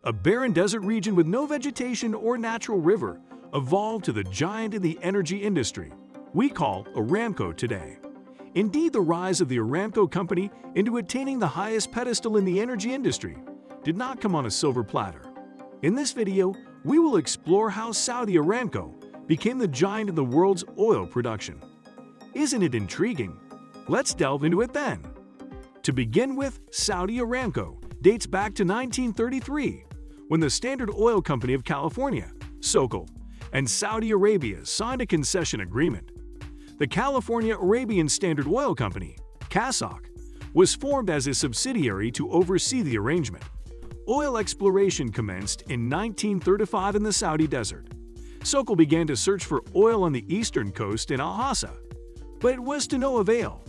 a barren desert region with no vegetation or natural river, evolved to the giant in the energy industry we call Aramco today. Indeed, the rise of the Aramco company into attaining the highest pedestal in the energy industry did not come on a silver platter. In this video, we will explore how Saudi Aramco became the giant in the world's oil production. Isn't it intriguing? Let's delve into it then. To begin with, Saudi Aramco dates back to 1933, when the Standard Oil Company of California, SOCL, and Saudi Arabia signed a concession agreement. The California Arabian Standard Oil Company, CASOC, was formed as a subsidiary to oversee the arrangement. Oil exploration commenced in 1935 in the Saudi desert. SOCL began to search for oil on the eastern coast in Al-Hassa, but it was to no avail.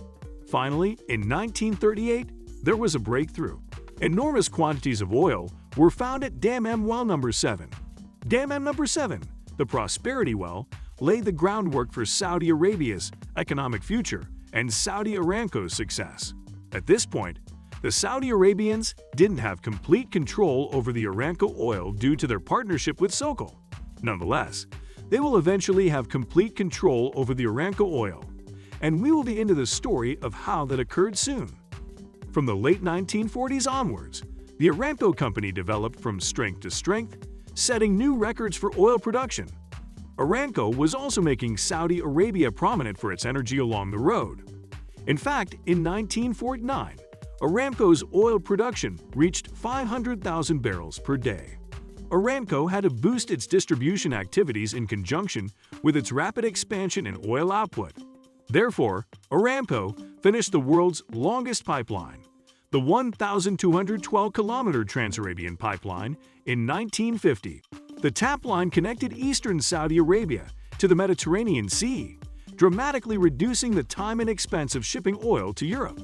Finally, in 1938, there was a breakthrough. Enormous quantities of oil were found at Dam M Well No. 7. Dam M No. 7, the Prosperity Well, laid the groundwork for Saudi Arabia's economic future and Saudi Aramco's success. At this point, the Saudi Arabians didn't have complete control over the Aramco oil due to their partnership with SOCL. Nonetheless, they will eventually have complete control over the Aramco oil, and we will be into the story of how that occurred soon. From the late 1940s onwards, the Aramco company developed from strength to strength, setting new records for oil production. Aramco was also making Saudi Arabia prominent for its energy along the road. In fact, in 1949, Aramco's oil production reached 500,000 barrels per day. Aramco had to boost its distribution activities in conjunction with its rapid expansion in oil output. Therefore, Aramco finished the world's longest pipeline, the 1,212-kilometer Trans-Arabian Pipeline, in 1950. The tap line connected eastern Saudi Arabia to the Mediterranean Sea, dramatically reducing the time and expense of shipping oil to Europe.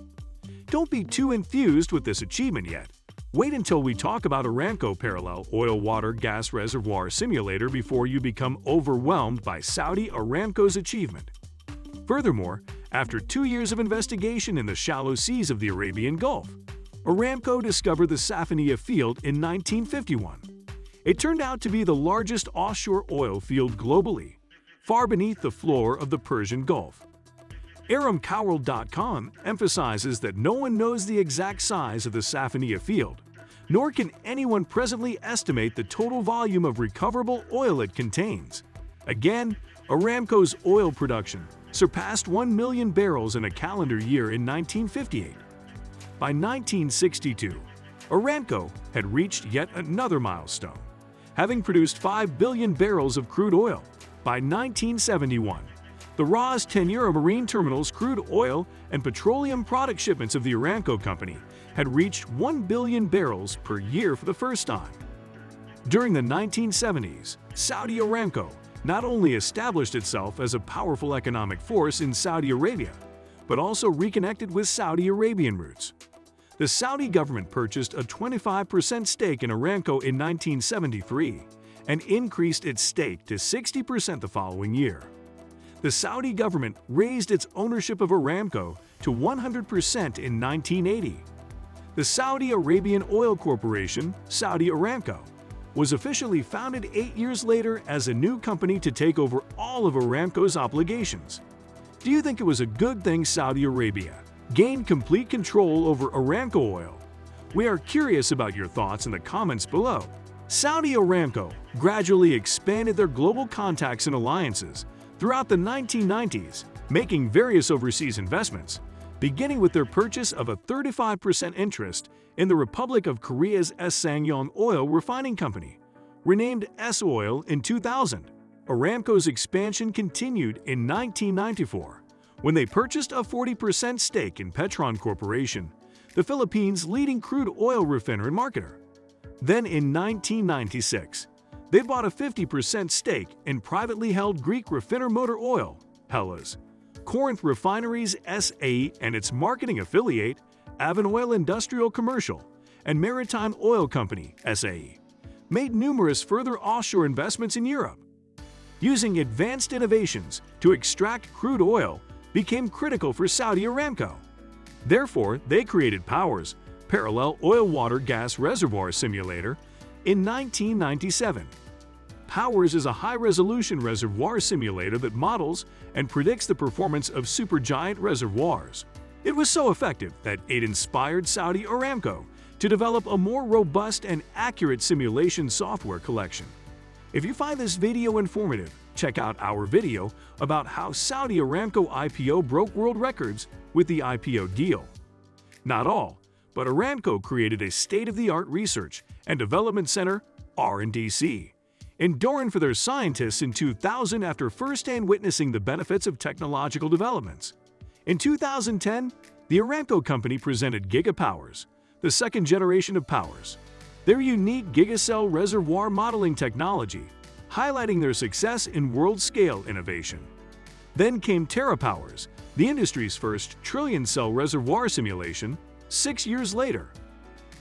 Don't be too enthused with this achievement yet. Wait until we talk about Aramco Parallel Oil Water Gas Reservoir Simulator before you become overwhelmed by Saudi Aramco's achievement. Furthermore, after 2 years of investigation in the shallow seas of the Arabian Gulf, Aramco discovered the Safaniya field in 1951. It turned out to be the largest offshore oil field globally, far beneath the floor of the Persian Gulf. Aramcoworld.com emphasizes that no one knows the exact size of the Safaniya field, nor can anyone presently estimate the total volume of recoverable oil it contains. Again, Aramco's oil production surpassed 1 million barrels in a calendar year in 1958. By 1962, Aramco had reached yet another milestone, having produced 5 billion barrels of crude oil. By 1971, the Ras Tenura Marine Terminal's crude oil and petroleum product shipments of the Aramco company had reached 1 billion barrels per year for the first time. During the 1970s, Saudi Aramco not only established itself as a powerful economic force in Saudi Arabia, but also reconnected with Saudi Arabian roots. The Saudi government purchased a 25% stake in Aramco in 1973 and increased its stake to 60% the following year. The Saudi government raised its ownership of Aramco to 100% in 1980. The Saudi Arabian Oil Corporation, Saudi Aramco, was officially founded 8 years later as a new company to take over all of Aramco's obligations. Do you think it was a good thing Saudi Arabia gained complete control over Aramco oil? We are curious about your thoughts in the comments below. Saudi Aramco gradually expanded their global contacts and alliances throughout the 1990s, making various overseas investments, beginning with their purchase of a 35% interest in the Republic of Korea's Ssangyong Oil Refining Company, renamed S-Oil in 2000. Aramco's expansion continued in 1994, when they purchased a 40% stake in Petron Corporation, the Philippines' leading crude oil refiner and marketer. Then in 1996, they bought a 50% stake in privately held Greek refiner Motor Oil, Hellas, Corinth Refineries SA and its marketing affiliate, Avon Oil Industrial Commercial, and Maritime Oil Company SAE, made numerous further offshore investments in Europe. Using advanced innovations to extract crude oil became critical for Saudi Aramco. Therefore, they created Powers, Parallel Oil Water Gas Reservoir Simulator, in 1997. Powers is a high-resolution reservoir simulator that models and predicts the performance of supergiant reservoirs. It was so effective that it inspired Saudi Aramco to develop a more robust and accurate simulation software collection. If you find this video informative, check out our video about how Saudi Aramco IPO broke world records with the IPO deal. Not all, but Aramco created a state-of-the-art research and development center, R&DC, in Doran for their scientists in 2000 after first-hand witnessing the benefits of technological developments. In 2010, the Aramco company presented Gigapowers, the second generation of Powers, their unique gigacell reservoir modeling technology, highlighting their success in world-scale innovation. Then came TerraPowers, the industry's first trillion-cell reservoir simulation, 6 years later.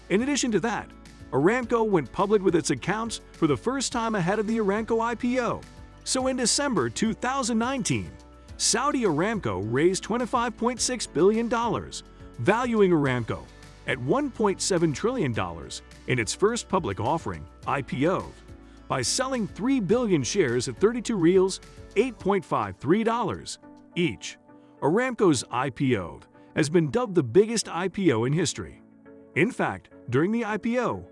In addition to that, Aramco went public with its accounts for the first time ahead of the Aramco IPO. So in December 2019, Saudi Aramco raised $25.6 billion, valuing Aramco at $1.7 trillion in its first public offering, IPO, by selling 3 billion shares at 32 reals, $8.53 each. Aramco's IPO has been dubbed the biggest IPO in history. In fact, during the IPO,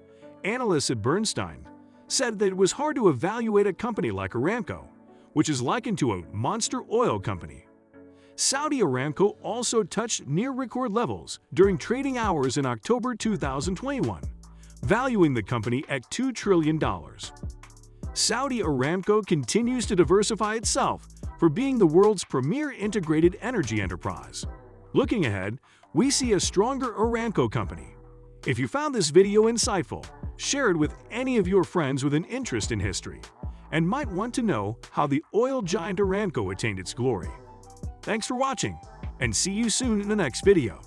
analysts at Bernstein said that it was hard to evaluate a company like Aramco, which is likened to a monster oil company. Saudi Aramco also touched near-record levels during trading hours in October 2021, valuing the company at $2 trillion. Saudi Aramco continues to diversify itself for being the world's premier integrated energy enterprise. Looking ahead, we see a stronger Aramco company. If you found this video insightful, share it with any of your friends with an interest in history and might want to know how the oil giant Aramco attained its glory. Thanks for watching, and see you soon in the next video.